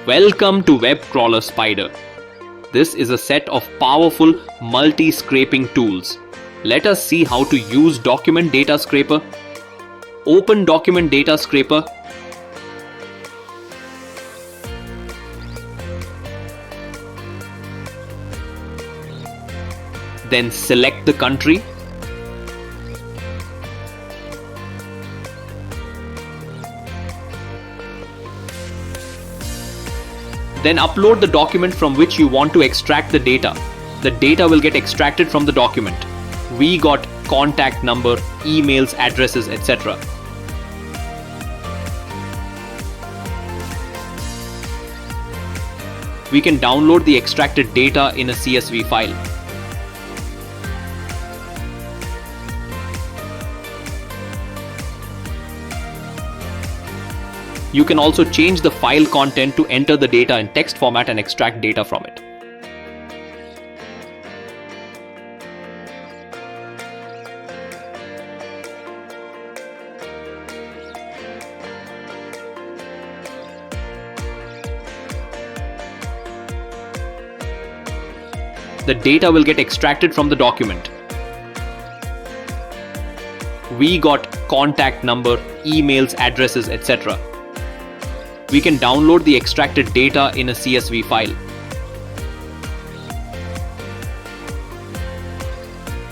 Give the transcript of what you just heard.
Welcome to Web Crawler Spider. This is a set of powerful multi-scraping tools. Let us see how to use Document Data Scraper. Open Document Data Scraper. Then select the country. Then upload the document from which you want to extract the data. The data will get extracted from the document. We got contact number, emails, addresses, etc. We can download the extracted data in a CSV file. You can also change the file content to enter the data in text format and extract data from it. The data will get extracted from the document. We got contact number, emails, addresses, etc. We can download the extracted data in a CSV file.